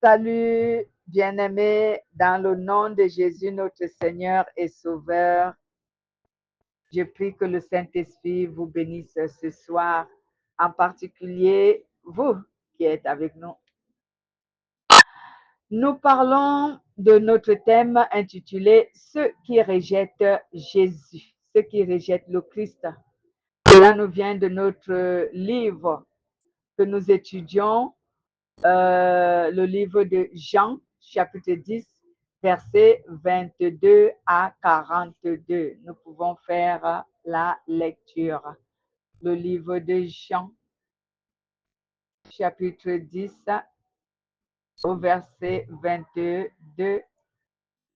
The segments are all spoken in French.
Salut, bien-aimés, dans le nom de Jésus, notre Seigneur et Sauveur. Je prie que le Saint-Esprit vous bénisse ce soir, en particulier vous qui êtes avec nous. Nous parlons de notre thème intitulé « Ceux qui rejettent Jésus », ceux qui rejettent le Christ. Cela nous vient de notre livre que nous étudions, le livre de Jean, chapitre 10, versets 22 à 42. Nous pouvons faire la lecture. Le livre de Jean, chapitre 10, au verset 22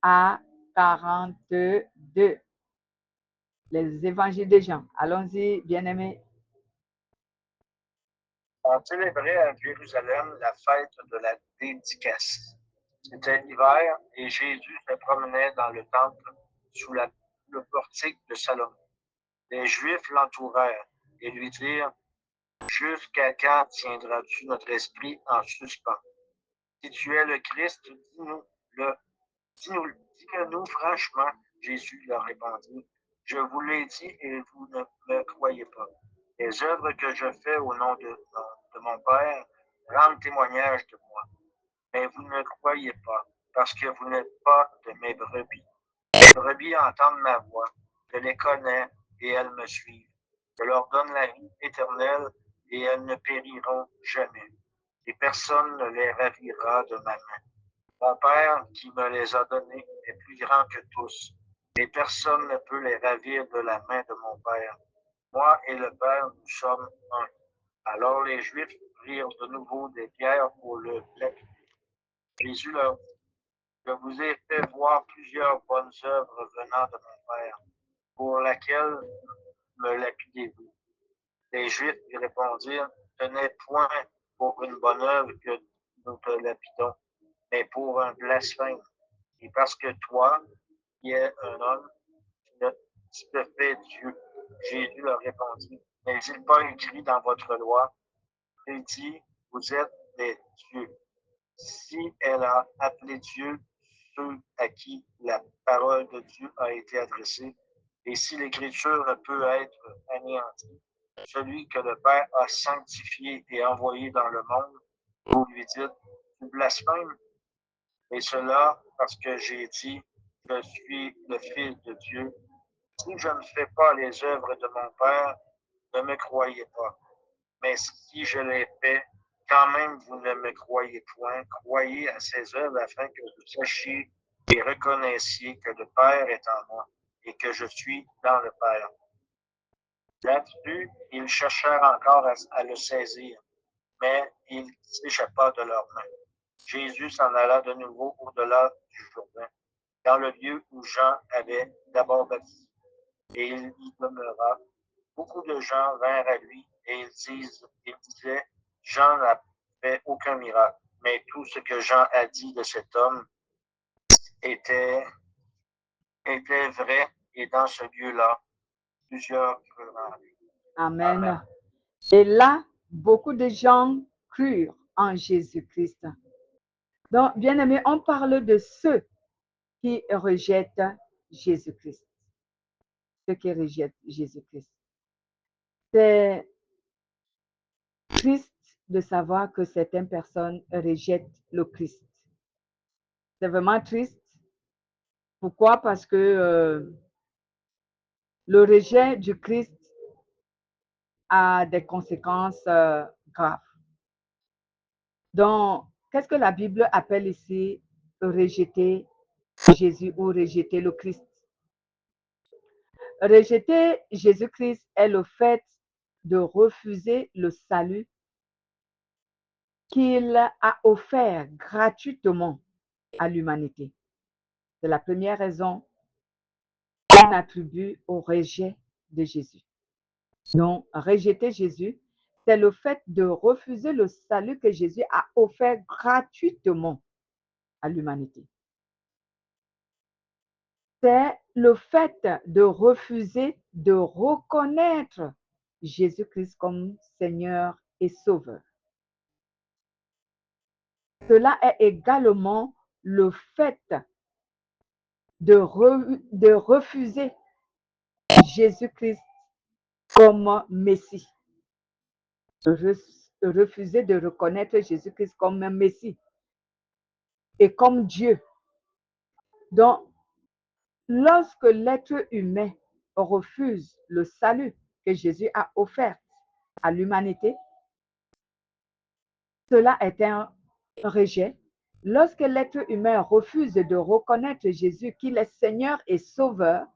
à 42. Les évangiles de Jean. Allons-y, bien-aimés. On célébrait à Jérusalem la fête de la dédicace. C'était l'hiver et Jésus se promenait dans le temple sous le portique de Salomon. Les Juifs l'entourèrent et lui dirent: Jusqu'à quand tiendras-tu notre esprit en suspens? Si tu es le Christ, dis-le-nous franchement. Jésus leur répondit: Je vous l'ai dit et vous ne me croyez pas. Les œuvres que je fais au nom de mon Père rendent témoignage de moi, mais vous ne me croyez pas, parce que vous n'êtes pas de mes brebis. Les brebis entendent ma voix, je les connais et elles me suivent. Je leur donne la vie éternelle et elles ne périront jamais, et personne ne les ravira de ma main. Mon Père qui me les a donnés est plus grand que tous, et personne ne peut les ravir de la main de mon Père. Moi et le Père, nous sommes un. Alors les Juifs prirent de nouveau des pierres pour le lapider. Jésus leur dit: Je vous ai fait voir plusieurs bonnes œuvres venant de mon Père. Pour laquelle me lapidez-vous? Les Juifs lui répondirent: Ce n'est point pour une bonne œuvre que nous te lapidons, mais pour un blasphème. Et parce que toi, qui es un homme, tu te fais Dieu. Jésus leur répondit: N'est-il pas écrit dans votre loi? Il dit: Vous êtes des dieux. Si elle a appelé Dieu ceux à qui la parole de Dieu a été adressée, et si l'Écriture ne peut être anéantie, celui que le Père a sanctifié et envoyé dans le monde, vous lui dites: Tu blasphèmes, et cela parce que j'ai dit: Je suis le Fils de Dieu. Si je ne fais pas les œuvres de mon Père, ne me croyez pas. Mais si je les fais, quand même vous ne me croyez point. Croyez à ces œuvres afin que vous sachiez et reconnaissiez que le Père est en moi et que je suis dans le Père. Là-dessus, ils cherchèrent encore à le saisir, mais il s'échappa de leurs mains. Jésus s'en alla de nouveau au-delà du Jourdain, dans le lieu où Jean avait d'abord baptisé, et il y demeura. Beaucoup de gens vinrent à lui et ils disaient: Jean n'a fait aucun miracle, mais tout ce que Jean a dit de cet homme était, était vrai, et dans ce lieu-là, plusieurs crurent en lui. Amen. Amen. Et là, beaucoup de gens crurent en Jésus-Christ. Donc, bien aimé, on parle de ceux qui rejettent Jésus-Christ. Ceux qui rejettent Jésus-Christ. C'est triste de savoir que certaines personnes rejettent le Christ. C'est vraiment triste. Pourquoi? Parce que le rejet du Christ a des conséquences graves. Donc, qu'est-ce que la Bible appelle ici rejeter Jésus ou rejeter le Christ? Rejeter Jésus-Christ est le fait de refuser le salut qu'il a offert gratuitement à l'humanité. C'est la première raison qu'on attribue au rejet de Jésus. Donc, rejeter Jésus, c'est le fait de refuser le salut que Jésus a offert gratuitement à l'humanité. C'est le fait de refuser de reconnaître Jésus-Christ comme Seigneur et Sauveur. Cela est également le fait de refuser Jésus-Christ comme Messie. Refuser de reconnaître Jésus-Christ comme un Messie et comme Dieu. Donc, lorsque l'être humain refuse le salut que Jésus a offert à l'humanité, cela est un rejet. Lorsque l'être humain refuse de reconnaître Jésus qu'il est Seigneur et Sauveur,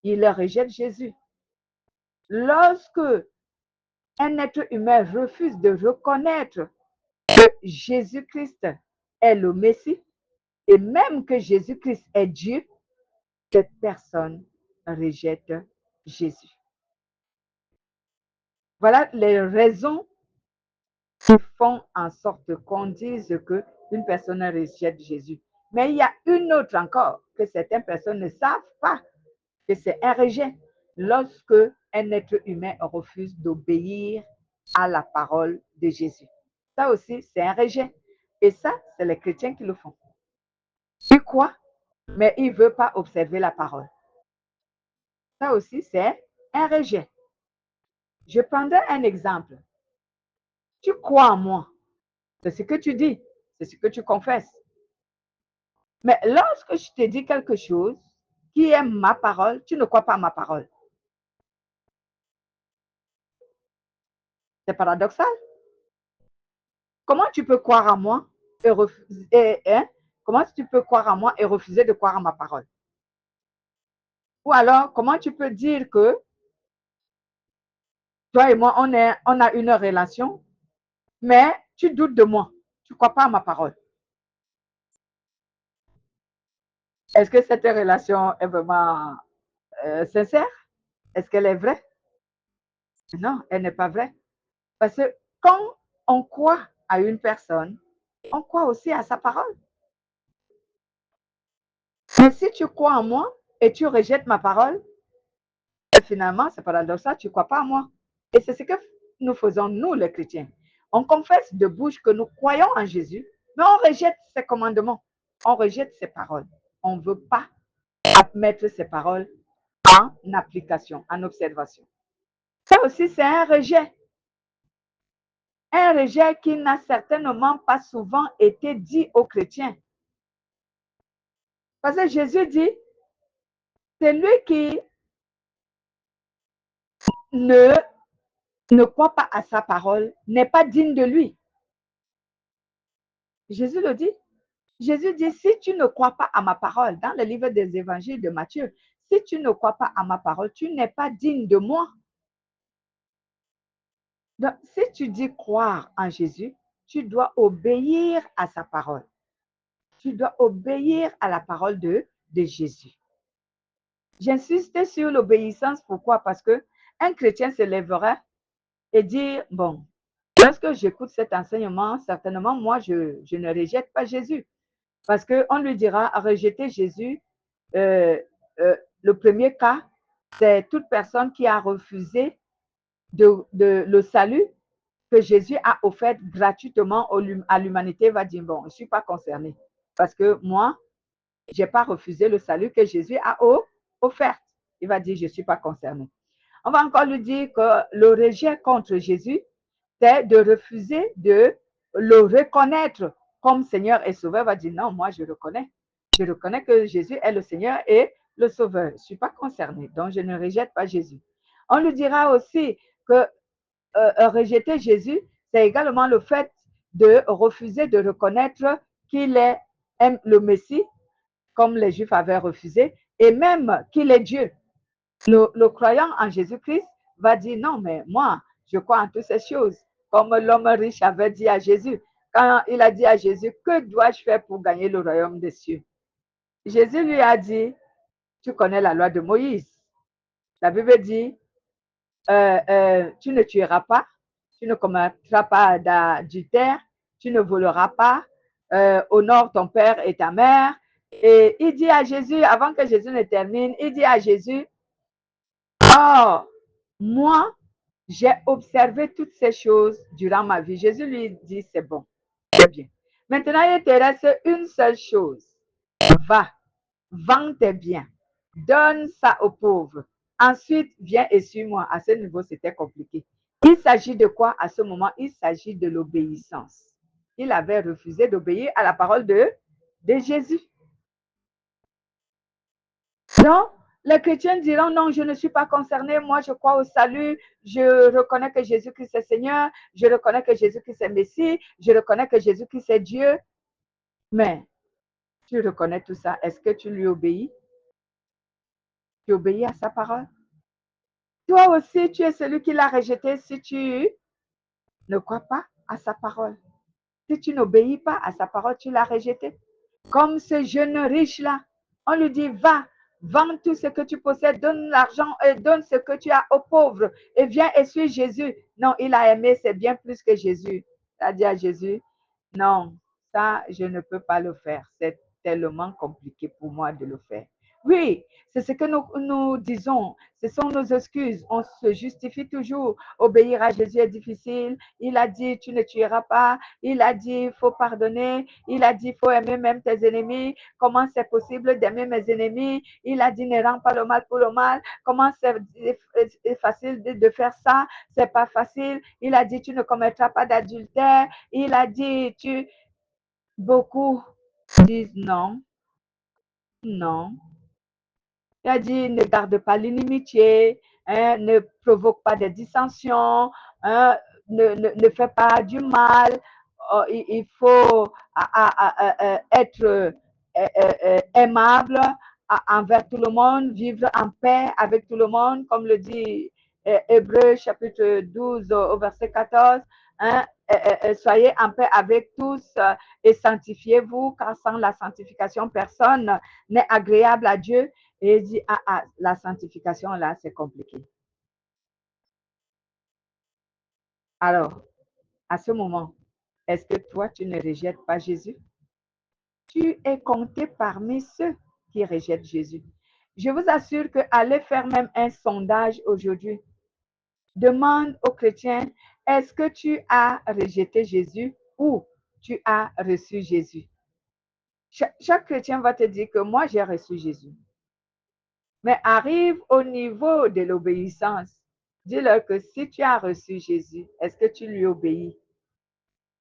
il rejette Jésus. Lorsque un être humain refuse de reconnaître que Jésus-Christ est le Messie et même que Jésus-Christ est Dieu, cette personne rejette Jésus. Voilà les raisons qui font en sorte qu'on dise qu'une personne rejette Jésus. Mais il y a une autre encore que certaines personnes ne savent pas que c'est un rejet lorsque un être humain refuse d'obéir à la parole de Jésus. Ça aussi, c'est un rejet. Et ça, c'est les chrétiens qui le font. Ils croient, mais ils ne veulent pas observer la parole. Ça aussi, c'est un rejet. Je prendrai un exemple. Tu crois en moi. C'est ce que tu dis. C'est ce que tu confesses. Mais lorsque je te dis quelque chose qui est ma parole, tu ne crois pas à ma parole. C'est paradoxal. Comment tu peux croire en moi et refuser, comment tu peux croire en moi et refuser de croire à ma parole? Ou alors, comment tu peux dire que toi et moi, on a une relation, mais tu doutes de moi. Tu ne crois pas à ma parole. Est-ce que cette relation est vraiment sincère? Est-ce qu'elle est vraie? Non, elle n'est pas vraie. Parce que quand on croit à une personne, on croit aussi à sa parole. Mais si tu crois en moi et tu rejettes ma parole, finalement, c'est paradoxal, tu ne crois pas à moi. Et c'est ce que nous faisons, nous les chrétiens. On confesse de bouche que nous croyons en Jésus, mais on rejette ses commandements, on rejette ses paroles. On ne veut pas mettre ses paroles en application, en observation. Ça aussi, c'est un rejet. Un rejet qui n'a certainement pas souvent été dit aux chrétiens. Parce que Jésus dit, c'est lui qui ne croit pas à sa parole, n'est pas digne de lui. Jésus le dit. Jésus dit, si tu ne crois pas à ma parole, dans le livre des évangiles de Matthieu, si tu ne crois pas à ma parole, tu n'es pas digne de moi. Donc, si tu dis croire en Jésus, tu dois obéir à sa parole. Tu dois obéir à la parole de Jésus. J'insiste sur l'obéissance. Pourquoi? Parce qu'un chrétien se lèvera et dit, bon, lorsque j'écoute cet enseignement, certainement, moi, je ne rejette pas Jésus. Parce qu'on lui dira, rejeter Jésus, le premier cas, c'est toute personne qui a refusé le salut que Jésus a offert gratuitement à l'humanité, va dire, bon, je ne suis pas concerné. Parce que moi, je n'ai pas refusé le salut que Jésus a offert. Il va dire, je ne suis pas concerné. On va encore lui dire que le rejet contre Jésus, c'est de refuser de le reconnaître comme Seigneur et Sauveur. Il va dire, non, moi je reconnais. Je reconnais que Jésus est le Seigneur et le Sauveur. Je ne suis pas concerné, donc je ne rejette pas Jésus. On lui dira aussi que rejeter Jésus, c'est également le fait de refuser de reconnaître qu'il est le Messie, comme les Juifs avaient refusé, et même qu'il est Dieu. Le croyant en Jésus-Christ va dire non, mais moi, je crois en toutes ces choses. Comme l'homme riche avait dit à Jésus, quand il a dit à Jésus, que dois-je faire pour gagner le royaume des cieux? Jésus lui a dit, tu connais la loi de Moïse. La Bible dit, tu ne tueras pas, tu ne commettras pas d'adultère, tu ne voleras pas, honore ton père et ta mère. Et il dit à Jésus, avant que Jésus ne termine, il dit à Jésus, oh, moi, j'ai observé toutes ces choses durant ma vie. Jésus lui dit, c'est bon, c'est bien. Maintenant, il te reste une seule chose. Va, vends tes biens, donne ça aux pauvres. Ensuite, viens et suis-moi. À ce niveau, c'était compliqué. Il s'agit de quoi à ce moment? Il s'agit de l'obéissance. Il avait refusé d'obéir à la parole de Jésus. Donc, les chrétiens diront non, je ne suis pas concerné, moi je crois au salut, je reconnais que Jésus-Christ est Seigneur, je reconnais que Jésus-Christ est Messie, je reconnais que Jésus-Christ est Dieu. Mais tu reconnais tout ça, est-ce que tu lui obéis? Tu obéis à sa parole? Toi aussi, tu es celui qui l'a rejeté si tu ne crois pas à sa parole. Si tu n'obéis pas à sa parole, tu l'as rejeté. Comme ce jeune riche-là, on lui dit, va, vends tout ce que tu possèdes, donne l'argent et donne ce que tu as aux pauvres et viens et suis Jésus. Non, il a aimé, c'est bien plus que Jésus. Il a dit à Jésus, non, ça, je ne peux pas le faire. C'est tellement compliqué pour moi de le faire. Oui, c'est ce que nous disons. Ce sont nos excuses. On se justifie toujours. Obéir à Jésus est difficile. Il a dit, tu ne tueras pas. Il a dit, il faut pardonner. Il a dit, il faut aimer même tes ennemis. Comment c'est possible d'aimer mes ennemis? Il a dit, ne rends pas le mal pour le mal. Comment c'est facile de faire ça? C'est pas facile. Il a dit, tu ne commettras pas d'adultère. Il a dit, beaucoup disent non, non. Il a dit, ne garde pas l'inimitié, hein, ne provoque pas des dissensions, hein, ne fais pas du mal. Il faut être aimable envers tout le monde, vivre en paix avec tout le monde, comme le dit Hébreu chapitre 12 au verset 14. Hein, soyez en paix avec tous et sanctifiez-vous, car sans la sanctification, personne n'est agréable à Dieu. Et il dit, la sanctification, là, c'est compliqué. Alors, à ce moment, est-ce que toi, tu ne rejettes pas Jésus? Tu es compté parmi ceux qui rejettent Jésus. Je vous assure que allez faire même un sondage aujourd'hui. Demande aux chrétiens, est-ce que tu as rejeté Jésus ou tu as reçu Jésus? Chaque chrétien va te dire que moi, j'ai reçu Jésus. Mais arrive au niveau de l'obéissance. Dis-leur que si tu as reçu Jésus, est-ce que tu lui obéis?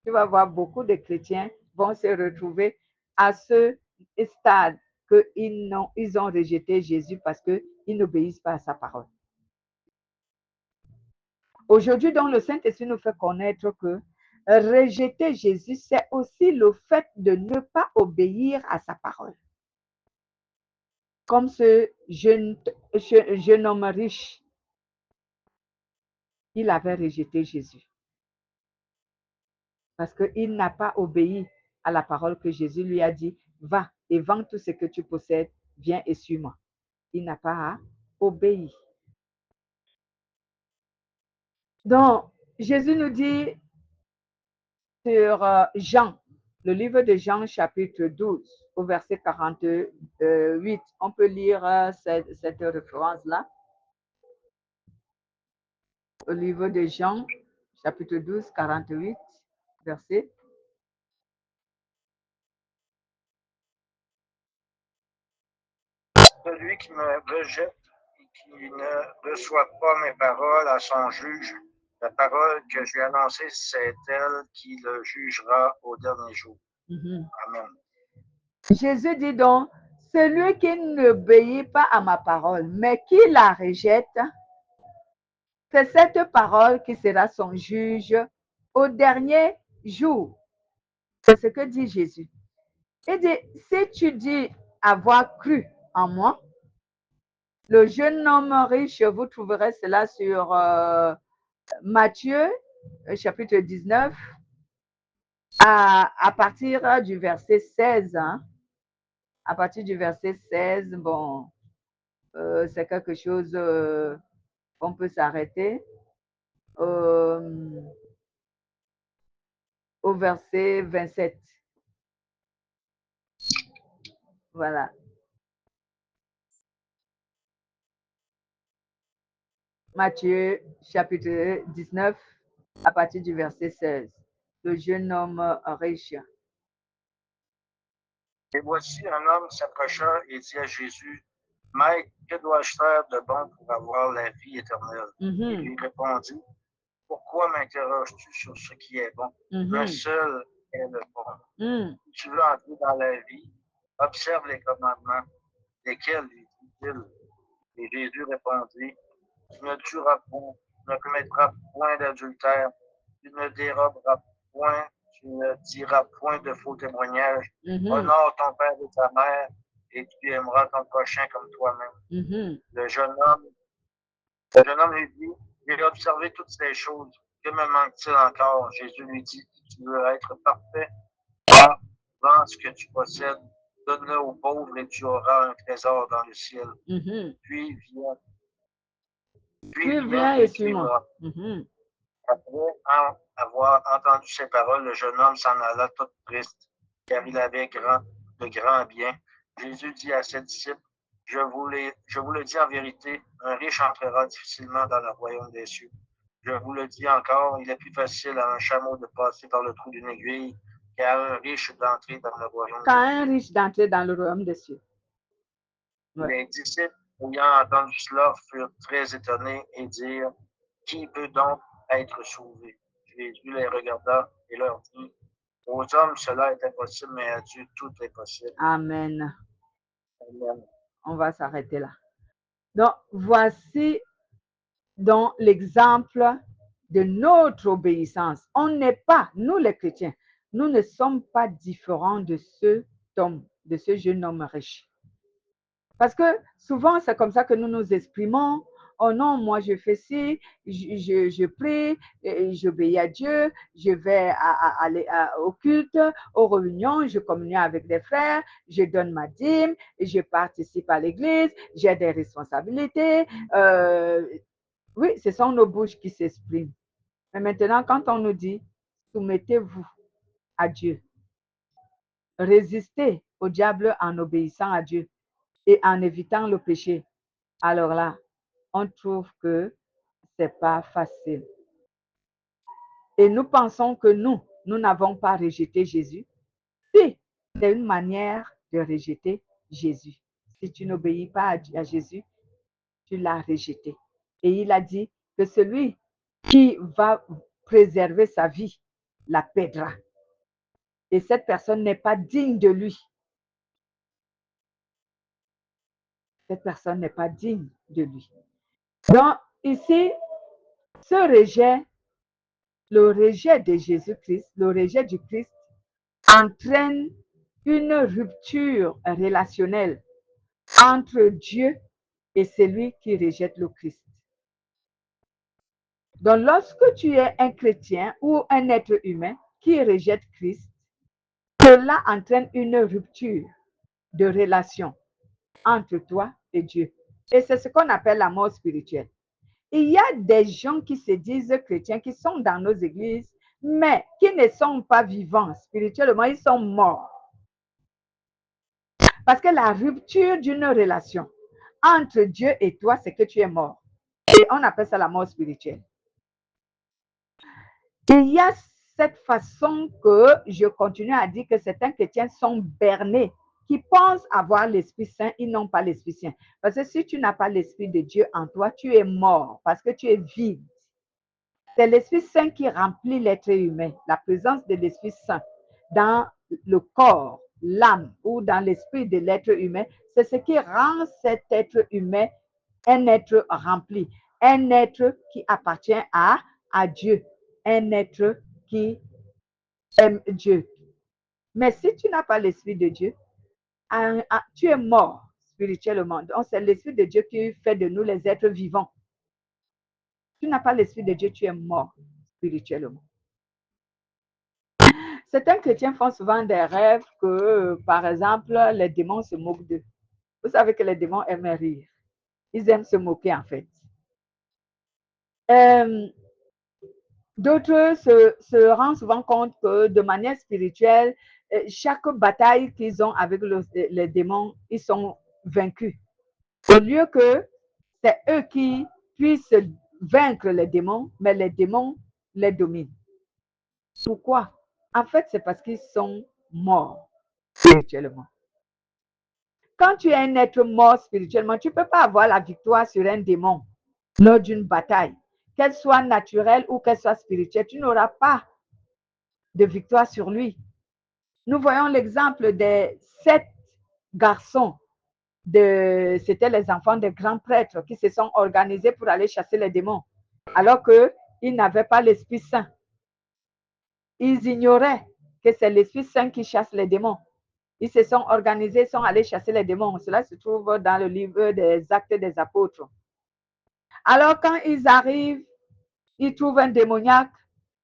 Tu vas voir beaucoup de chrétiens vont se retrouver à ce stade qu'ils ont rejeté Jésus parce qu'ils n'obéissent pas à sa parole. Aujourd'hui, donc, le Saint-Esprit nous fait connaître que rejeter Jésus, c'est aussi le fait de ne pas obéir à sa parole. Comme ce jeune homme riche, il avait rejeté Jésus. Parce qu'il n'a pas obéi à la parole que Jésus lui a dit, va et vends tout ce que tu possèdes, viens et suis-moi. Il n'a pas obéi. Donc, Jésus nous dit sur Jean, le livre de Jean, chapitre 12, au verset 48, on peut lire cette référence-là. Au livre de Jean, chapitre 12, 48, verset. Celui qui me rejette et qui ne reçoit pas mes paroles à son juge, la parole que j'ai annoncée, c'est elle qui le jugera au dernier jour. Amen. Jésus dit donc, celui qui n'obéit pas à ma parole, mais qui la rejette, c'est cette parole qui sera son juge au dernier jour. C'est ce que dit Jésus. Il dit, si tu dis avoir cru en moi, le jeune homme riche, vous trouverez cela sur Matthieu, chapitre 19, à partir du verset 16. Hein, à partir du verset 16, bon, c'est quelque chose qu'on peut s'arrêter. Au verset 27. Voilà. Matthieu, chapitre 19, à partir du verset 16. Le jeune homme riche. Et voici un homme s'approcha et dit à Jésus, Maître, que dois-je faire de bon pour avoir la vie éternelle? Il lui répondit, pourquoi m'interroges-tu sur ce qui est bon? Le seul est le bon. Si tu veux entrer dans la vie, observe les commandements. Lesquels, lui dit-il? Et Jésus répondit, tu ne tueras point, tu ne commettras point d'adultère, tu ne déroberas point, tu ne diras point de faux témoignages, honore ton père et ta mère, et tu aimeras ton prochain comme toi-même. Le jeune homme lui dit, j'ai observé toutes ces choses, que me manque-t-il encore? Jésus lui dit, si tu veux être parfait, vends ce que tu possèdes, donne-le aux pauvres et tu auras un trésor dans le ciel. Puis viens et suis-moi. Après avoir entendu ces paroles, le jeune homme s'en alla tout triste, car il avait de grands biens. Jésus dit à ses disciples, je vous le dis en vérité, un riche entrera difficilement dans le royaume des cieux. Je vous le dis encore, il est plus facile à un chameau de passer par le trou d'une aiguille qu'à un riche d'entrer dans le royaume des cieux. Les disciples, ayant entendu cela, furent très étonnés et dirent, qui peut donc être sauvé? Jésus les regarda et leur dit, aux hommes cela est impossible, mais à Dieu tout est possible. Amen. Amen. On va s'arrêter là. Donc, voici donc l'exemple de notre obéissance. On n'est pas, nous les chrétiens, nous ne sommes pas différents de ce jeune homme riche. Parce que souvent, c'est comme ça que nous nous exprimons. Oh non, moi je fais ci, je prie, j'obéis à Dieu, je vais aller au culte, aux réunions, je communie avec des frères, je donne ma dîme, je participe à l'église, j'ai des responsabilités. Oui, ce sont nos bouches qui s'expriment. Mais maintenant, quand on nous dit, soumettez-vous à Dieu, résistez au diable en obéissant à Dieu et en évitant le péché, alors là, on trouve que c'est pas facile. Et nous pensons que nous n'avons pas rejeté Jésus. Si, c'est une manière de rejeter Jésus. Si tu n'obéis pas à Jésus, tu l'as rejeté. Et il a dit que celui qui va préserver sa vie la perdra. Et cette personne n'est pas digne de lui. Cette personne n'est pas digne de lui. Donc, ici, ce rejet, le rejet de Jésus-Christ, le rejet du Christ, entraîne une rupture relationnelle entre Dieu et celui qui rejette le Christ. Donc, lorsque tu es un chrétien ou un être humain qui rejette Christ, cela entraîne une rupture de relation entre toi et Dieu. Et c'est ce qu'on appelle la mort spirituelle. Il y a des gens qui se disent chrétiens, qui sont dans nos églises, mais qui ne sont pas vivants spirituellement, ils sont morts. Parce que la rupture d'une relation entre Dieu et toi, c'est que tu es mort. Et on appelle ça la mort spirituelle. Il y a cette façon que je continue à dire que certains chrétiens sont bernés, qui pensent avoir l'Esprit Saint, ils n'ont pas l'Esprit Saint. Parce que si tu n'as pas l'Esprit de Dieu en toi, tu es mort parce que tu es vide. C'est l'Esprit Saint qui remplit l'être humain, la présence de l'Esprit Saint dans le corps, l'âme ou dans l'esprit de l'être humain. C'est ce qui rend cet être humain un être rempli, un être qui appartient à Dieu, un être qui aime Dieu. Mais si tu n'as pas l'Esprit de Dieu, tu es mort spirituellement. Donc, c'est l'Esprit de Dieu qui fait de nous les êtres vivants. Si tu n'as pas l'Esprit de Dieu, tu es mort spirituellement. Certains chrétiens font souvent des rêves que, par exemple, les démons se moquent d'eux. Vous savez que les démons aiment rire. Ils aiment se moquer, en fait. D'autres se rendent souvent compte que, de manière spirituelle, chaque bataille qu'ils ont avec les démons, ils sont vaincus. Au lieu que c'est eux qui puissent vaincre les démons, mais les démons les dominent. Pourquoi? En fait, c'est parce qu'ils sont morts spirituellement. quand tu es un être mort spirituellement, tu ne peux pas avoir la victoire sur un démon lors d'une bataille. Qu'elle soit naturelle ou qu'elle soit spirituelle, tu n'auras pas de victoire sur lui. Nous voyons l'exemple des 7 garçons, c'était les enfants des grands prêtres qui se sont organisés pour aller chasser les démons, alors qu'ils n'avaient pas l'Esprit Saint. Ils ignoraient que c'est l'Esprit Saint qui chasse les démons. Ils se sont organisés, sont allés chasser les démons. Cela se trouve dans le livre des Actes des Apôtres. Alors quand ils arrivent, ils trouvent un démoniaque.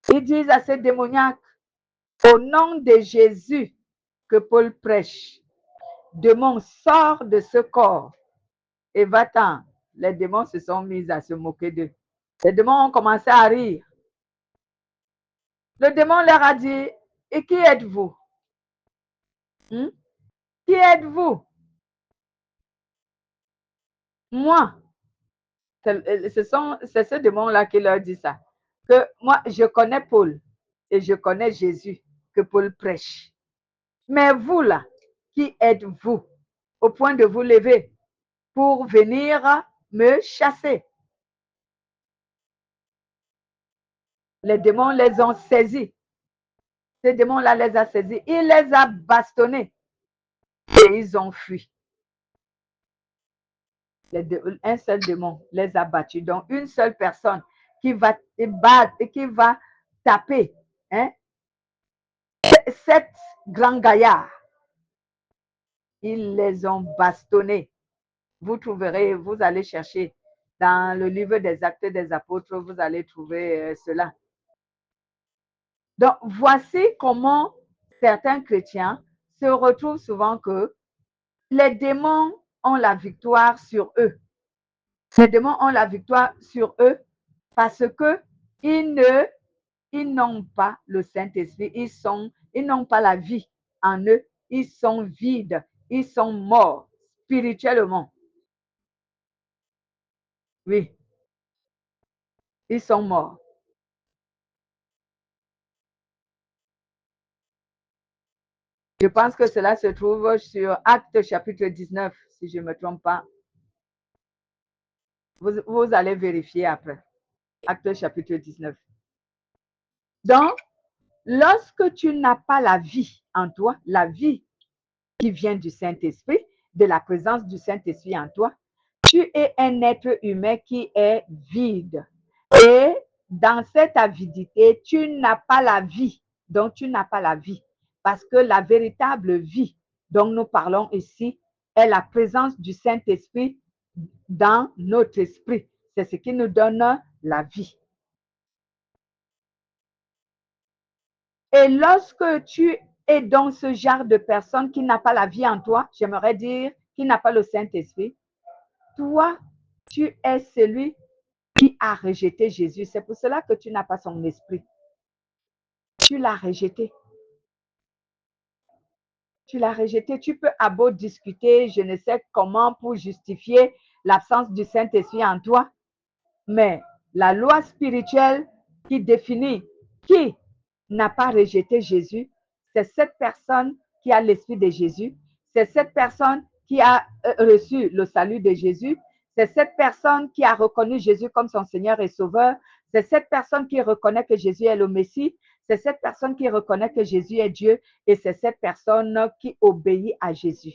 Ils disent à ce démoniaque, au nom de Jésus que Paul prêche, démon, sort de ce corps et va-t'en. Les démons se sont mis à se moquer d'eux. Les démons ont commencé à rire. Le démon leur a dit, et qui êtes-vous? Qui êtes-vous? Moi. C'est ce démon-là qui leur dit ça. Que moi, je connais Paul et je connais Jésus que Paul prêche. Mais vous là, qui êtes-vous au point de vous lever pour venir me chasser? Les démons les ont saisis. Ces démons-là les a saisis. Il les a bastonnés et ils ont fui. Un seul démon les a battus. Donc, une seule personne qui va battre et qui va taper, hein, 7 grands gaillards, ils les ont bastonnés. Vous trouverez, vous allez chercher dans le livre des Actes des Apôtres, vous allez trouver cela. Donc, voici comment certains chrétiens se retrouvent souvent que les démons ont la victoire sur eux. Les démons ont la victoire sur eux parce que ils n'ont pas le Saint-Esprit, ils n'ont pas la vie en eux, ils sont vides, ils sont morts spirituellement. Oui, ils sont morts. Je pense que cela se trouve sur Actes chapitre 19, si je ne me trompe pas. Vous allez vérifier après. Actes chapitre 19. Donc, lorsque tu n'as pas la vie en toi, la vie qui vient du Saint-Esprit, de la présence du Saint-Esprit en toi, tu es un être humain qui est vide. Et dans cette avidité, tu n'as pas la vie. Donc, tu n'as pas la vie. Parce que la véritable vie dont nous parlons ici est la présence du Saint-Esprit dans notre esprit. C'est ce qui nous donne la vie. Et lorsque tu es dans ce genre de personne qui n'a pas la vie en toi, j'aimerais dire qui n'a pas le Saint-Esprit, toi, tu es celui qui a rejeté Jésus. C'est pour cela que tu n'as pas son esprit. Tu l'as rejeté. Tu l'as rejeté. Tu peux à beau discuter, je ne sais comment, pour justifier l'absence du Saint-Esprit en toi. Mais la loi spirituelle qui définit qui n'a pas rejeté Jésus, c'est cette personne qui a l'esprit de Jésus. C'est cette personne qui a reçu le salut de Jésus. C'est cette personne qui a reconnu Jésus comme son Seigneur et Sauveur. C'est cette personne qui reconnaît que Jésus est le Messie. C'est cette personne qui reconnaît que Jésus est Dieu. Et c'est cette personne qui obéit à Jésus.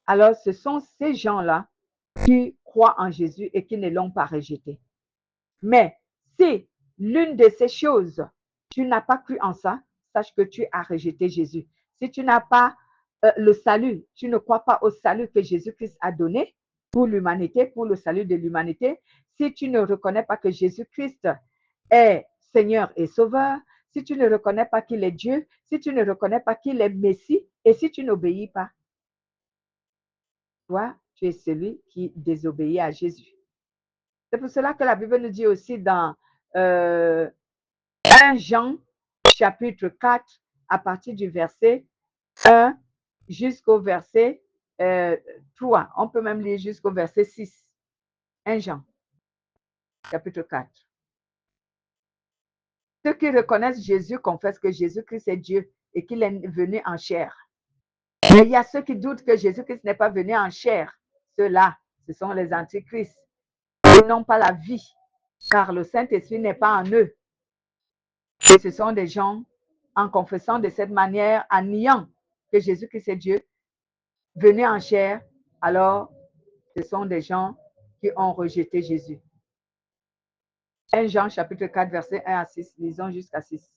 Alors, ce sont ces gens-là qui croient en Jésus et qui ne l'ont pas rejeté. Mais si l'une de ces choses, tu n'as pas cru en ça, sache que tu as rejeté Jésus. Si tu n'as pas le salut, tu ne crois pas au salut que Jésus-Christ a donné pour l'humanité, pour le salut de l'humanité, si tu ne reconnais pas que Jésus-Christ est Seigneur et Sauveur, si tu ne reconnais pas qu'il est Dieu, si tu ne reconnais pas qu'il est Messie, et si tu n'obéis pas, toi, tu es celui qui désobéit à Jésus. C'est pour cela que la Bible nous dit aussi dans 1 Jean chapitre 4, à partir du verset 1 jusqu'au verset 3. On peut même lire jusqu'au verset 6. 1 Jean chapitre 4. Ceux qui reconnaissent Jésus confessent que Jésus-Christ est Dieu et qu'il est venu en chair. Mais il y a ceux qui doutent que Jésus-Christ n'est pas venu en chair. Ceux-là, ce sont les antichrists. Ils n'ont pas la vie, car le Saint-Esprit n'est pas en eux. Et ce sont des gens, en confessant de cette manière, en niant que Jésus-Christ est Dieu, venu en chair, alors ce sont des gens qui ont rejeté Jésus. 1 Jean chapitre 4, verset 1 à 6, lisons jusqu'à 6.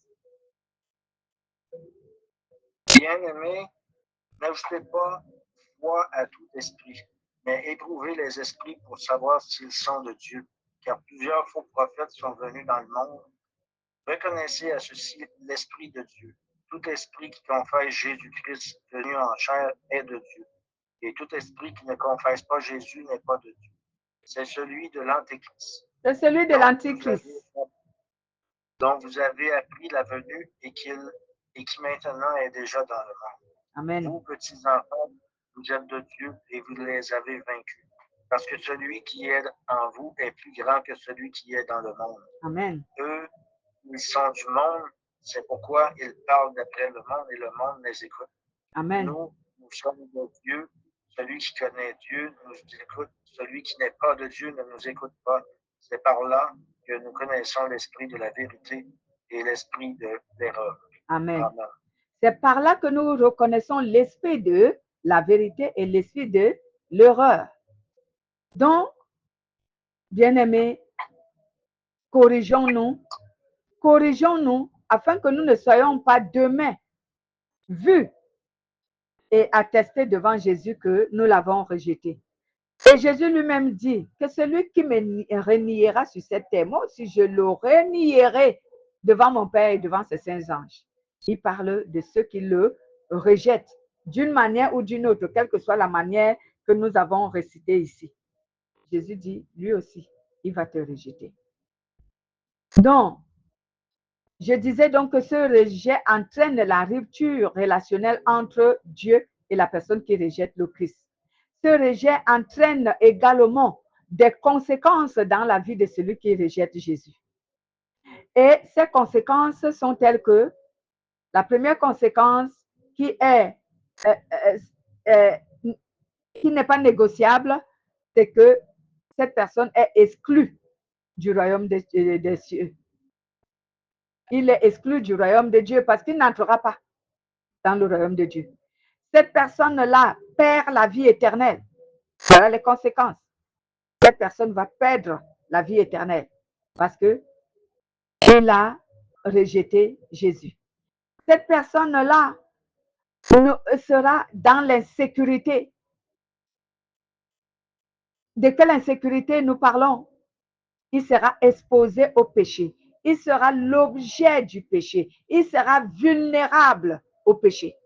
Bien-aimés, n'ajoutez pas foi à tout esprit, mais éprouvez les esprits pour savoir s'ils sont de Dieu, car plusieurs faux prophètes sont venus dans le monde. Reconnaissez à ceci l'Esprit de Dieu. Tout esprit qui confesse Jésus-Christ venu en chair est de Dieu, et tout esprit qui ne confesse pas Jésus n'est pas de Dieu. C'est celui de l'Antéchrist. C'est celui de l'Antichrist. Dont vous avez appris la venue et qui maintenant est déjà dans le monde. Amen. Vous, petits enfants, vous êtes de Dieu et vous les avez vaincus. Parce que celui qui est en vous est plus grand que celui qui est dans le monde. Amen. Eux, ils sont du monde, c'est pourquoi ils parlent d'après le monde et le monde les écoute. Amen. Nous sommes de Dieu. Celui qui connaît Dieu nous écoute. Celui qui n'est pas de Dieu ne nous écoute pas. C'est par là que nous connaissons l'esprit de la vérité et l'esprit de l'erreur. Amen. Amen. C'est par là que nous reconnaissons l'esprit de la vérité et l'esprit de l'erreur. Donc, bien-aimés, corrigeons-nous afin que nous ne soyons pas demain vus et attestés devant Jésus que nous l'avons rejeté. Et Jésus lui-même dit que celui qui me reniera sur cette terre, moi aussi je le renierai devant mon Père et devant ses saints anges. Il parle de ceux qui le rejettent d'une manière ou d'une autre, quelle que soit la manière que nous avons récité ici. Jésus dit, lui aussi, il va te rejeter. Donc, je disais donc que ce rejet entraîne la rupture relationnelle entre Dieu et la personne qui rejette le Christ. Ce rejet entraîne également des conséquences dans la vie de celui qui rejette Jésus. Et ces conséquences sont telles que la première conséquence qui n'est pas négociable, c'est que cette personne est exclue du royaume des cieux. Il est exclu du royaume de Dieu parce qu'il n'entrera pas dans le royaume de Dieu. Cette personne-là perd la vie éternelle. Voilà les conséquences. Cette personne va perdre la vie éternelle parce que il a rejeté Jésus. Cette personne-là sera dans l'insécurité. De quelle insécurité nous parlons? Il sera exposé au péché. Il sera l'objet du péché. Il sera vulnérable au péché.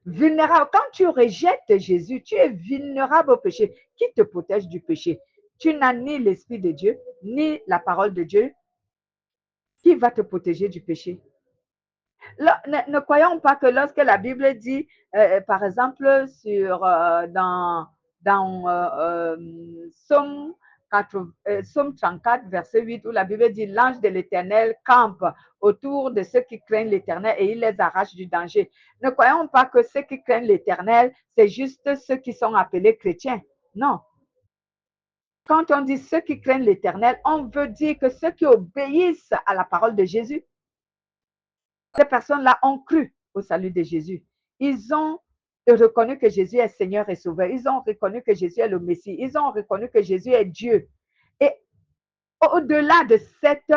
Vulnérable. Quand tu rejettes Jésus, tu es vulnérable au péché. Qui te protège du péché? Tu n'as ni l'Esprit de Dieu, ni la parole de Dieu. Qui va te protéger du péché? Ne croyons pas que lorsque la Bible dit, par exemple, dans Somme 34, verset 8, où la Bible dit, l'ange de l'Éternel campe autour de ceux qui craignent l'Éternel et il les arrache du danger. Ne croyons pas que ceux qui craignent l'Éternel, c'est juste ceux qui sont appelés chrétiens. Non. Quand on dit ceux qui craignent l'Éternel, on veut dire que ceux qui obéissent à la parole de Jésus. Ces personnes-là ont cru au salut de Jésus. Ils ont reconnu que Jésus est Seigneur et Sauveur. Ils ont reconnu que Jésus est le Messie. Ils ont reconnu que Jésus est Dieu. Et au-delà de cette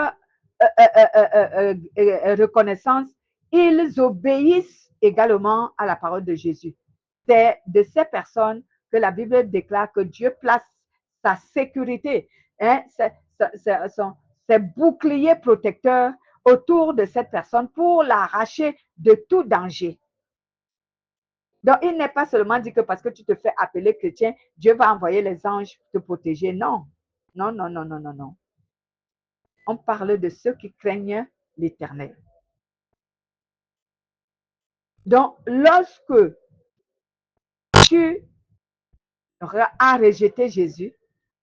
reconnaissance, ils obéissent également à la parole de Jésus. C'est de ces personnes que la Bible déclare que Dieu place sa sécurité, ses boucliers protecteurs autour de cette personne pour l'arracher de tout danger. Donc, il n'est pas seulement dit que parce que tu te fais appeler chrétien, Dieu va envoyer les anges te protéger. Non. Non, non, non, non, non, non. On parle de ceux qui craignent l'Éternel. Donc, lorsque tu as rejeté Jésus,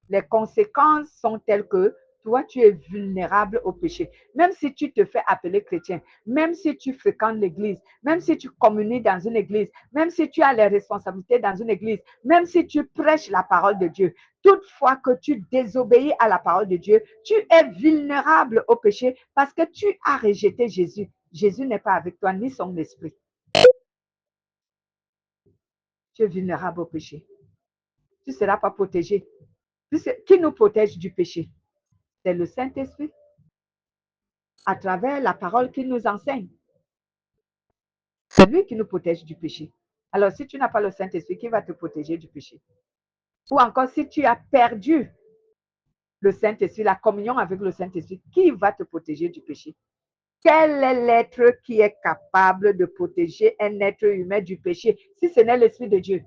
les conséquences sont telles que toi, tu es vulnérable au péché. Même si tu te fais appeler chrétien, même si tu fréquentes l'église, même si tu communies dans une église, même si tu as les responsabilités dans une église, même si tu prêches la parole de Dieu, toutefois que tu désobéis à la parole de Dieu, tu es vulnérable au péché parce que tu as rejeté Jésus. Jésus n'est pas avec toi, ni son esprit. Tu es vulnérable au péché. Tu ne seras pas protégé. Qui nous protège du péché? C'est le Saint-Esprit à travers la parole qu'il nous enseigne. C'est lui qui nous protège du péché. Alors, si tu n'as pas le Saint-Esprit, qui va te protéger du péché? Ou encore, si tu as perdu le Saint-Esprit, la communion avec le Saint-Esprit, qui va te protéger du péché? Quel est l'être qui est capable de protéger un être humain du péché si ce n'est l'Esprit de Dieu?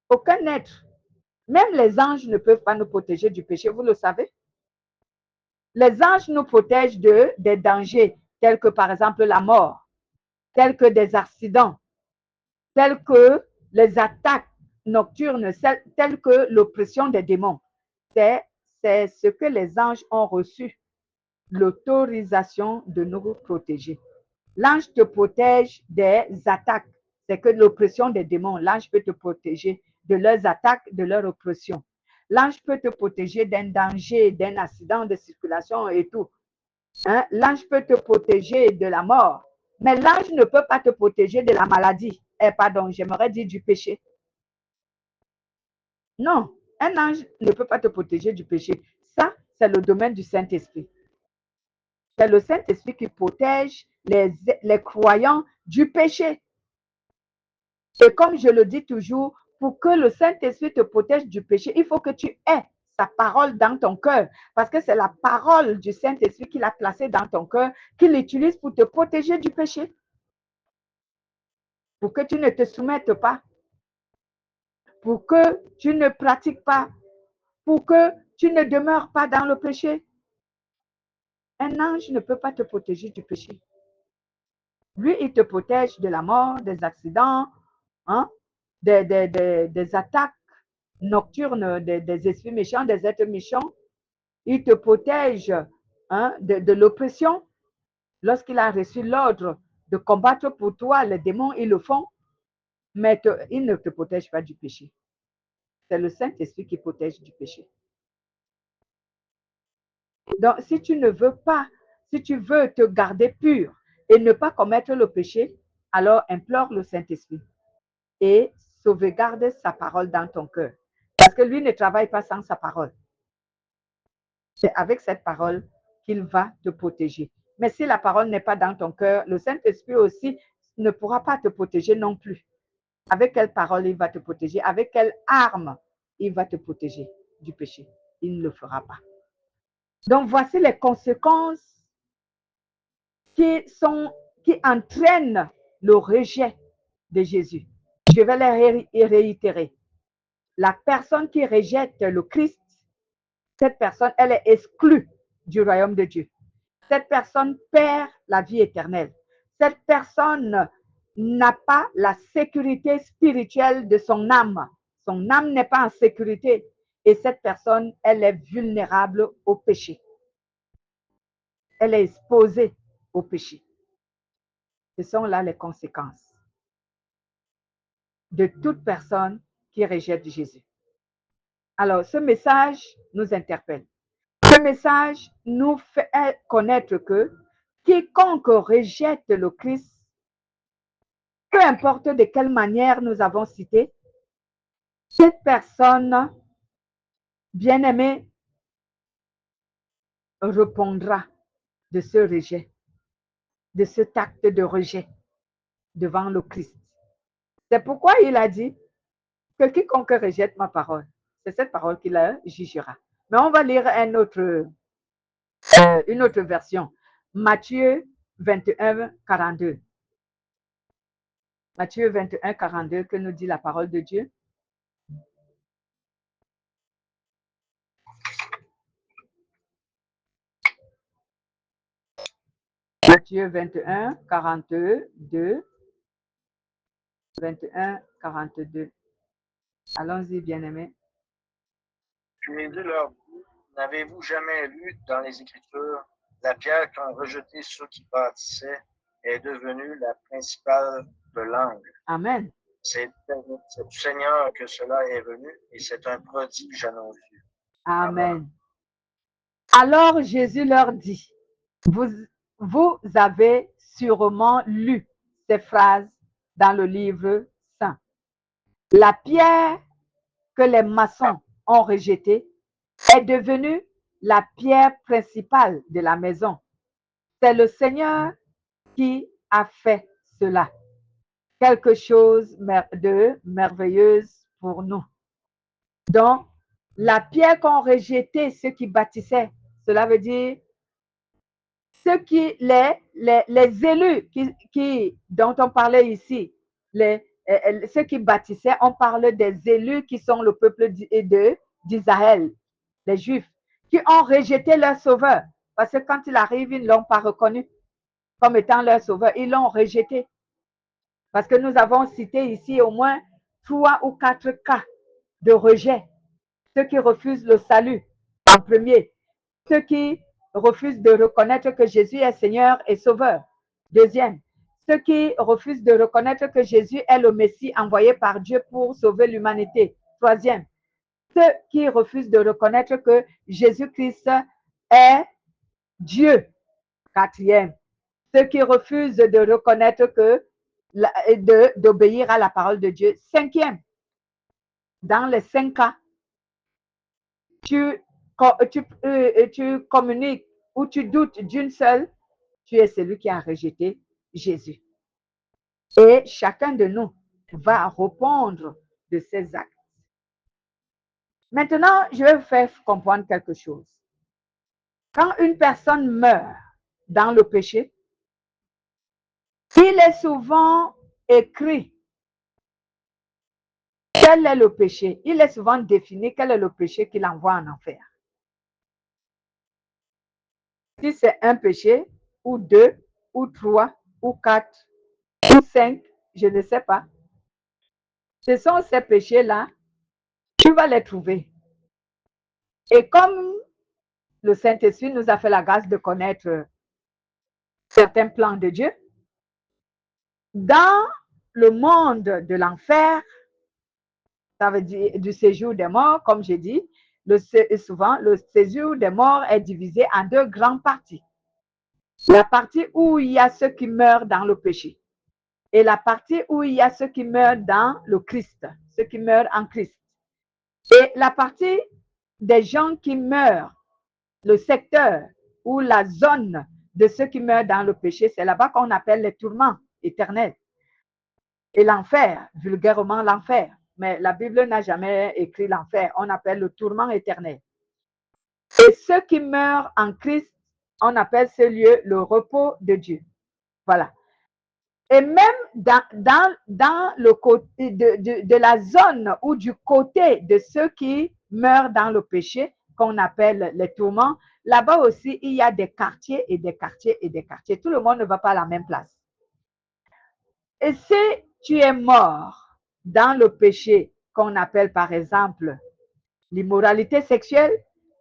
Aucun être. Même les anges ne peuvent pas nous protéger du péché, vous le savez? Les anges nous protègent des dangers, tels que par exemple la mort, tels que des accidents, tels que les attaques nocturnes, tels que l'oppression des démons. C'est ce que les anges ont reçu, l'autorisation de nous protéger. L'ange te protège des attaques. C'est que l'oppression des démons, l'ange peut te protéger de leurs attaques, de leur oppression. L'ange peut te protéger d'un danger, d'un accident de circulation et tout. Hein? L'ange peut te protéger de la mort, mais l'ange ne peut pas te protéger de la maladie. Pardon, j'aimerais dire du péché. Non, un ange ne peut pas te protéger du péché. Ça, c'est le domaine du Saint-Esprit. C'est le Saint-Esprit qui protège les croyants du péché. Et comme je le dis toujours, pour que le Saint-Esprit te protège du péché, il faut que tu aies sa parole dans ton cœur. Parce que c'est la parole du Saint-Esprit qu'il a placée dans ton cœur, qu'il utilise pour te protéger du péché. Pour que tu ne te soumettes pas. Pour que tu ne pratiques pas. Pour que tu ne demeures pas dans le péché. Un ange ne peut pas te protéger du péché. Lui, il te protège de la mort, des accidents, hein, des attaques nocturnes, des esprits méchants, des êtres méchants. Il te protège de l'oppression. Lorsqu'il a reçu l'ordre de combattre pour toi, les démons, ils le font, mais il ne te protège pas du péché. C'est le Saint-Esprit qui protège du péché. Donc, si tu ne veux pas, si tu veux te garder pur et ne pas commettre le péché, alors implore le Saint-Esprit et sauvegarde sa parole dans ton cœur. Parce que lui ne travaille pas sans sa parole. C'est avec cette parole qu'il va te protéger. Mais si la parole n'est pas dans ton cœur, le Saint-Esprit aussi ne pourra pas te protéger non plus. Avec quelle parole il va te protéger? Avec quelle arme il va te protéger du péché? Il ne le fera pas. Donc, voici les conséquences qui entraînent le rejet de Jésus. Je vais les réitérer. La personne qui rejette le Christ, cette personne, elle est exclue du royaume de Dieu. Cette personne perd la vie éternelle. Cette personne n'a pas la sécurité spirituelle de son âme. Son âme n'est pas en sécurité. Et cette personne, elle est vulnérable au péché. Elle est exposée au péché. Ce sont là les conséquences de toute personne qui rejette Jésus. Alors, ce message nous interpelle. Ce message nous fait connaître que quiconque rejette le Christ, peu importe de quelle manière nous avons cité, cette personne bien-aimée répondra de ce rejet, de cet acte de rejet devant le Christ. C'est pourquoi il a dit que quiconque rejette ma parole, c'est cette parole qui la jugera. Mais on va lire une autre version. Matthieu 21, 42. Matthieu 21, 42, que nous dit la parole de Dieu. Matthieu 21, 42, 21, 42. Allons-y, bien-aimés. Jésus leur dit, n'avez-vous jamais lu dans les Écritures, la pierre qu'ont rejetée ceux qui bâtissaient est devenue la principale de l'angle. Amen. C'est du Seigneur que cela est venu et c'est un prodige annoncé. Amen. Alors Jésus leur dit, vous avez sûrement lu ces phrases dans le livre saint. La pierre que les maçons ont rejetée est devenue la pierre principale de la maison. C'est le Seigneur qui a fait cela. Quelque chose de merveilleux pour nous. Donc, la pierre qu'ont rejetée ceux qui bâtissaient, cela veut dire les élus dont on parlait ici, ceux qui bâtissaient, on parle des élus qui sont le peuple d'Israël, les Juifs, qui ont rejeté leur sauveur. Parce que quand il arrive, ils ne l'ont pas reconnu comme étant leur sauveur. Ils l'ont rejeté. Parce que nous avons cité ici au moins 3 ou 4 cas de rejet. Ceux qui refusent le salut, en premier. Ceux qui refusent de reconnaître que Jésus est Seigneur et Sauveur. Deuxième, ceux qui refusent de reconnaître que Jésus est le Messie envoyé par Dieu pour sauver l'humanité. Troisième, ceux qui refusent de reconnaître que Jésus-Christ est Dieu. Quatrième, ceux qui refusent de reconnaître d'obéir à la parole de Dieu. Cinquième, dans les 5 cas, tu communiques ou tu doutes d'une seule, tu es celui qui a rejeté Jésus. Et chacun de nous va répondre de ses actes. Maintenant, je vais vous faire comprendre quelque chose. Quand une personne meurt dans le péché, il est souvent écrit quel est le péché. Il est souvent défini quel est le péché qui l'envoie en enfer. Si c'est un péché, ou 2, ou 3, ou 4, ou 5, je ne sais pas. Ce sont ces péchés-là, tu vas les trouver. Et comme le Saint-Esprit nous a fait la grâce de connaître certains plans de Dieu, dans le monde de l'enfer, ça veut dire du séjour des morts, comme j'ai dit, souvent le séjour des morts est divisé en 2 grandes parties. La partie où il y a ceux qui meurent dans le péché et la partie où il y a ceux qui meurent dans le Christ, ceux qui meurent en Christ. Et la partie des gens qui meurent, le secteur ou la zone de ceux qui meurent dans le péché, c'est là-bas qu'on appelle les tourments éternels. Et l'enfer, vulgairement l'enfer. Mais la Bible n'a jamais écrit l'enfer, on appelle le tourment éternel. Et ceux qui meurent en Christ, on appelle ce lieu le repos de Dieu. Voilà. Et même dans le côté de la zone ou du côté de ceux qui meurent dans le péché, qu'on appelle les tourments, là-bas aussi, il y a des quartiers et des quartiers et des quartiers. Tout le monde ne va pas à la même place. Et si tu es mort dans le péché qu'on appelle par exemple l'immoralité sexuelle,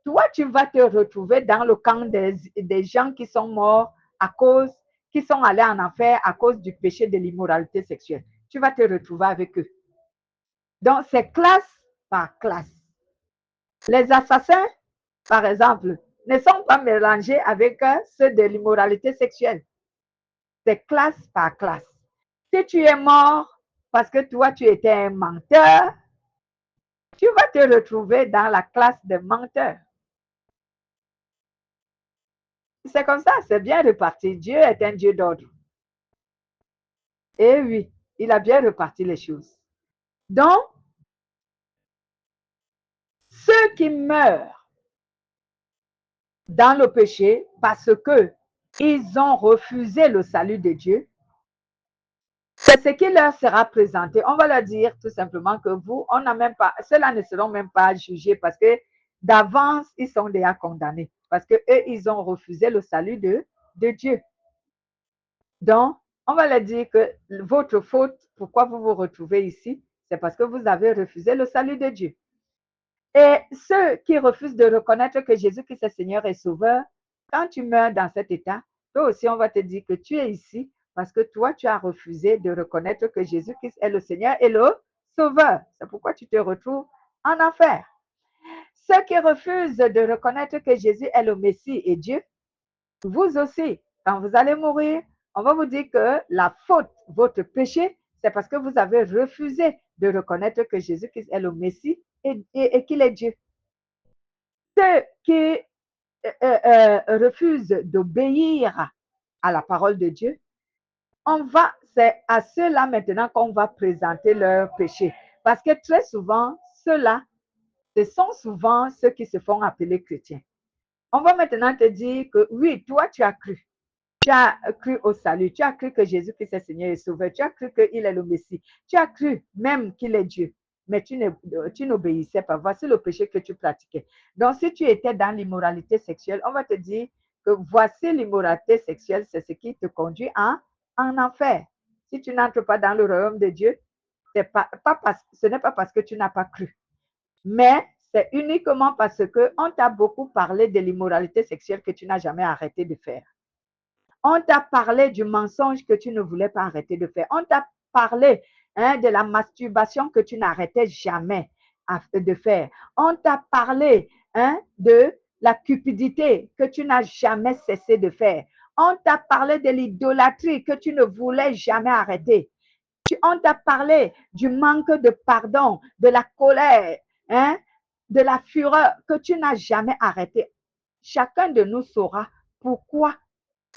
toi, tu vas te retrouver dans le camp des gens qui sont morts qui sont allés en enfer à cause du péché de l'immoralité sexuelle. Tu vas te retrouver avec eux. Donc, c'est classe par classe. Les assassins, par exemple, ne sont pas mélangés avec ceux de l'immoralité sexuelle. C'est classe par classe. Si tu es mort parce que toi, tu étais un menteur, tu vas te retrouver dans la classe des menteurs. C'est comme ça, c'est bien reparti. Dieu est un Dieu d'ordre. Et oui, il a bien reparti les choses. Donc, ceux qui meurent dans le péché parce que ils ont refusé le salut de Dieu, c'est ce qui leur sera présenté. On va leur dire tout simplement que vous, on n'a même pas, ceux-là ne seront même pas jugés parce que d'avance, ils sont déjà condamnés. Parce que eux, ils ont refusé le salut de Dieu. Donc, on va leur dire que votre faute, pourquoi vous vous retrouvez ici, c'est parce que vous avez refusé le salut de Dieu. Et ceux qui refusent de reconnaître que Jésus-Christ est Seigneur et Sauveur, quand tu meurs dans cet état, toi aussi, on va te dire que tu es ici parce que toi, tu as refusé de reconnaître que Jésus-Christ est le Seigneur et le Sauveur. C'est pourquoi tu te retrouves en enfer. Ceux qui refusent de reconnaître que Jésus est le Messie et Dieu, vous aussi, quand vous allez mourir, on va vous dire que la faute, votre péché, c'est parce que vous avez refusé de reconnaître que Jésus-Christ est le Messie et qu'il est Dieu. Ceux qui refusent d'obéir à la parole de Dieu, c'est à ceux-là maintenant qu'on va présenter leur péché. Parce que très souvent, ceux-là, ce sont souvent ceux qui se font appeler chrétiens. On va maintenant te dire que oui, toi, tu as cru. Tu as cru au salut. Tu as cru que Jésus-Christ est Seigneur et Sauveur. Tu as cru qu'il est le Messie. Tu as cru même qu'il est Dieu. Mais tu n'obéissais pas. Voici le péché que tu pratiquais. Donc, si tu étais dans l'immoralité sexuelle, on va te dire que voici l'immoralité sexuelle, c'est ce qui te conduit en enfer. Si tu n'entres pas dans le royaume de Dieu, ce n'est pas parce que tu n'as pas cru. Mais c'est uniquement parce qu'on t'a beaucoup parlé de l'immoralité sexuelle que tu n'as jamais arrêté de faire. On t'a parlé du mensonge que tu ne voulais pas arrêter de faire. On t'a parlé de la masturbation que tu n'arrêtais jamais de faire. On t'a parlé de la cupidité que tu n'as jamais cessé de faire. On t'a parlé de l'idolâtrie que tu ne voulais jamais arrêter. On t'a parlé du manque de pardon, de la colère, de la fureur que tu n'as jamais arrêté. Chacun de nous saura pourquoi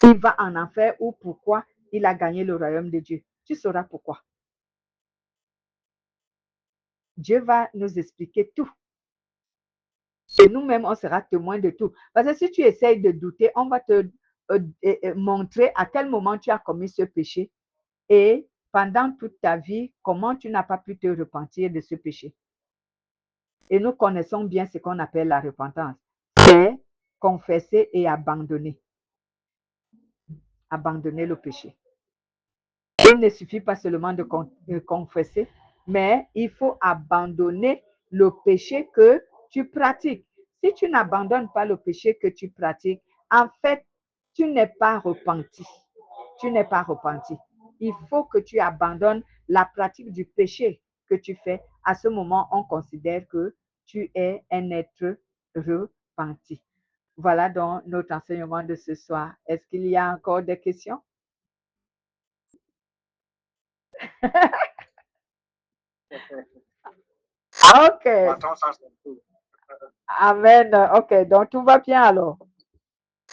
il va en enfer ou pourquoi il a gagné le royaume de Dieu. Tu sauras pourquoi. Dieu va nous expliquer tout. Et nous-mêmes, on sera témoins de tout. Parce que si tu essayes de douter, on va te montrer à quel moment tu as commis ce péché et pendant toute ta vie, comment tu n'as pas pu te repentir de ce péché. Et nous connaissons bien ce qu'on appelle la repentance. C'est confesser et abandonner. Abandonner le péché. Il ne suffit pas seulement de confesser, mais il faut abandonner le péché que tu pratiques. Si tu n'abandonnes pas le péché que tu pratiques, en fait, tu n'es pas repenti. Tu n'es pas repenti. Il faut que tu abandonnes la pratique du péché que tu fais. À ce moment, on considère que tu es un être repenti. Voilà donc notre enseignement de ce soir. Est-ce qu'il y a encore des questions? Ok. Amen. Ok, donc tout va bien alors.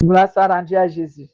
Gloire soit rendue à Jésus.